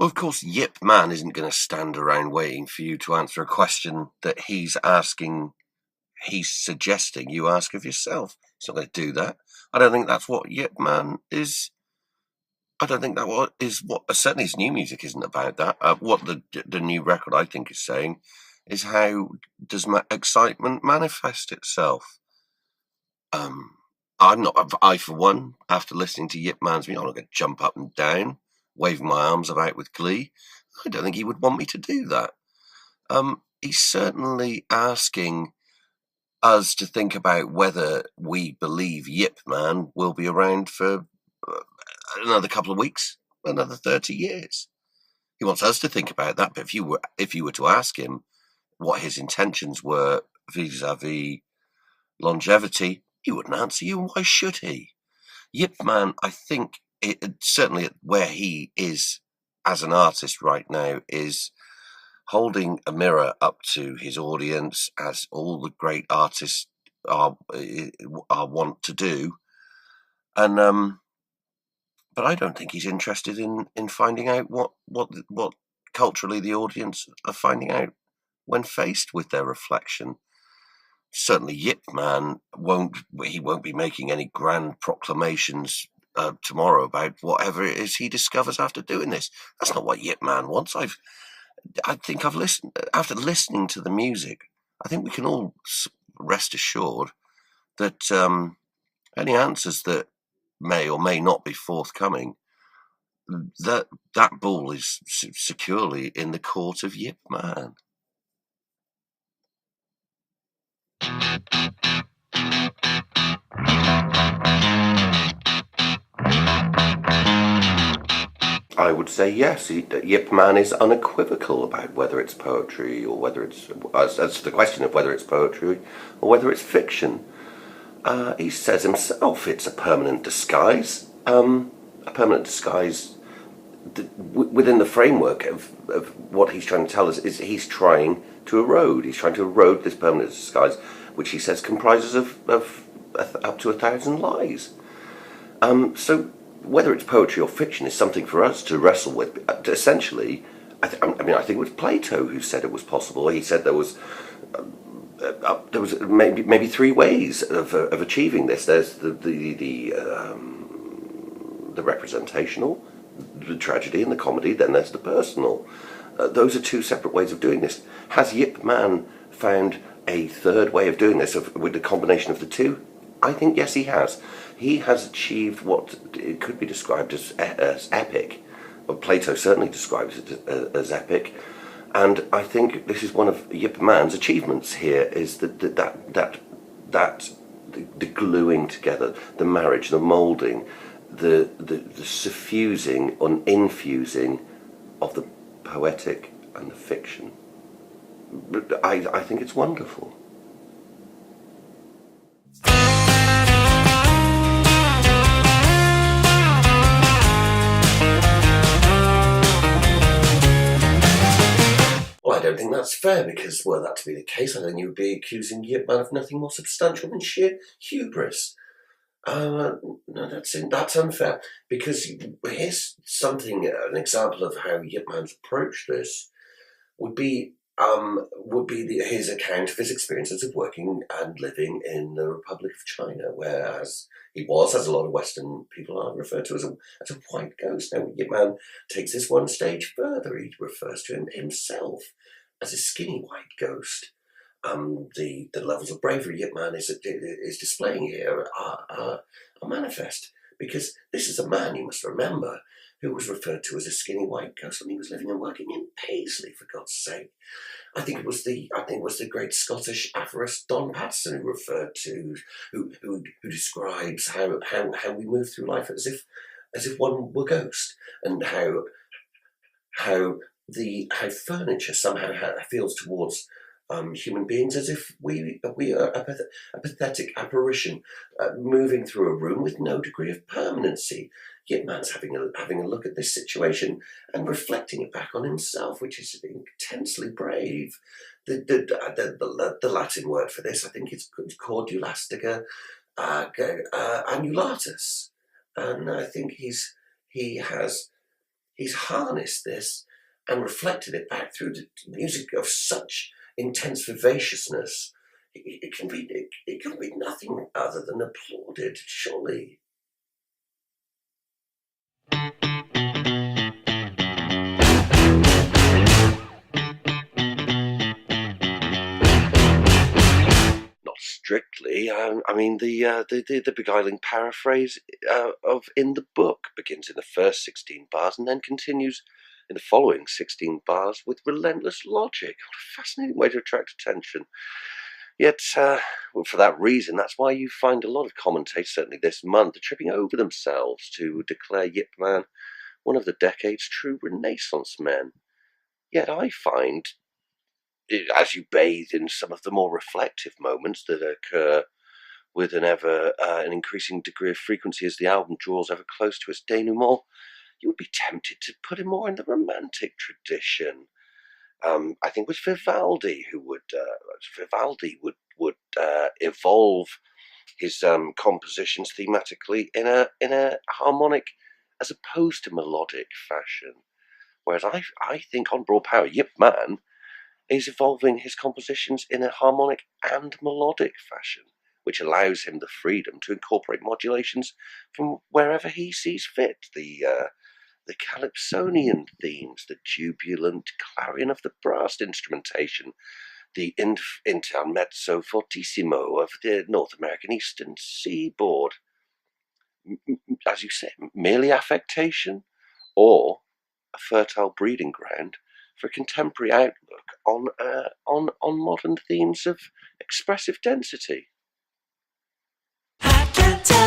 Well, of course, Yip Man isn't going to stand around waiting for you to answer a question that he's suggesting you ask of yourself. He's not going to do that. I don't think that's what Yip Man is. I don't think that is what. Certainly, his new music isn't about that. What the new record, I think, is saying is how does excitement manifest itself. I, for one, after listening to Yip Man's music, I'm not going to jump up and down, waving my arms about with glee. I don't think he would want me to do that. He's certainly asking us to think about whether we believe Yip Man will be around for another couple of weeks, another 30 years. He wants us to think about that. But if you were to ask him what his intentions were vis-a-vis longevity, he wouldn't answer you. Why should he? Yip Man, I think, certainly where he is as an artist right now, is holding a mirror up to his audience, as all the great artists are want to do. And but I don't think he's interested in finding out what culturally the audience are finding out when faced with their reflection. Certainly, Yip Man won't be making any grand proclamations tomorrow about whatever it is he discovers after doing this. That's not what Yip Man wants. I think I've listened after listening to the music. I think we can all rest assured that any answers that may or may not be forthcoming, that ball is securely in the court of Yip Man. I would say yes. Yip Man is unequivocal about whether it's poetry or whether it's as to the question of whether it's poetry or whether it's fiction. He says himself it's a permanent disguise. A permanent disguise within the framework of what he's trying to tell us is he's trying to erode. He's trying to erode this permanent disguise, which he says comprises of up to 1,000 lies. So whether it's poetry or fiction is something for us to wrestle with. Essentially, I think it was Plato who said it was possible. He said there was maybe three ways of achieving this. There's the representational, the tragedy, and the comedy. Then there's the personal. Those are two separate ways of doing this. Has Yip Man found a third way of doing this with the combination of the two? I think yes, he has. He has achieved what it could be described as epic. Well, Plato certainly describes it as epic, and I think this is one of Yip Man's achievements here: is that the gluing together, the marriage, the moulding, the suffusing and infusing of the poetic and the fiction. I think it's wonderful. Well, I don't think that's fair, because were that to be the case, I think you would be accusing Yip Man of nothing more substantial than sheer hubris. No, that's unfair, because here's something, an example of how Yip Man's approached this would be his account of his experiences of working and living in the Republic of China, whereas he was, as a lot of Western people are, referred to as a white ghost. Now, Yip Man takes this one stage further. He refers to himself as a skinny white ghost. The levels of bravery Yip Man is displaying here are manifest, because this is a man, you must remember, who was referred to as a skinny white ghost when he was living and working in Paisley, for God's sake. I think it was the great Scottish aphorist Don Patterson who describes how we move through life as if one were ghost, and how furniture somehow feels towards human beings as if we are a pathetic apparition moving through a room with no degree of permanency. Yip Man's having a look at this situation and reflecting it back on himself, which is intensely brave. The Latin word for this, I think, is cordulastica annulatus, and I think he has he's harnessed this and reflected it back through the music of such intense vivaciousness. It can be nothing other than applauded, surely. Not strictly. I mean, the beguiling paraphrase of "in the book" begins in the first 16 bars and then continues in the following 16 bars with relentless logic. What a fascinating way to attract attention. Yet, well, for that reason, that's why you find a lot of commentators, certainly this month, are tripping over themselves to declare Yip Man one of the decade's true Renaissance men. Yet I find, as you bathe in some of the more reflective moments that occur with an increasing degree of frequency as the album draws ever close to its denouement, you would be tempted to put him more in the romantic tradition. I think it was Vivaldi who would evolve his compositions thematically in a harmonic as opposed to melodic fashion. Whereas I think on Braw Power, Yip Man is evolving his compositions in a harmonic and melodic fashion, which allows him the freedom to incorporate modulations from wherever he sees fit. The calypsonian themes, the jubilant clarion of the brass instrumentation, the intermezzo fortissimo of the North American Eastern Seaboard. As you say, merely affectation, or a fertile breeding ground for a contemporary outlook on modern themes of expressive density. I can't tell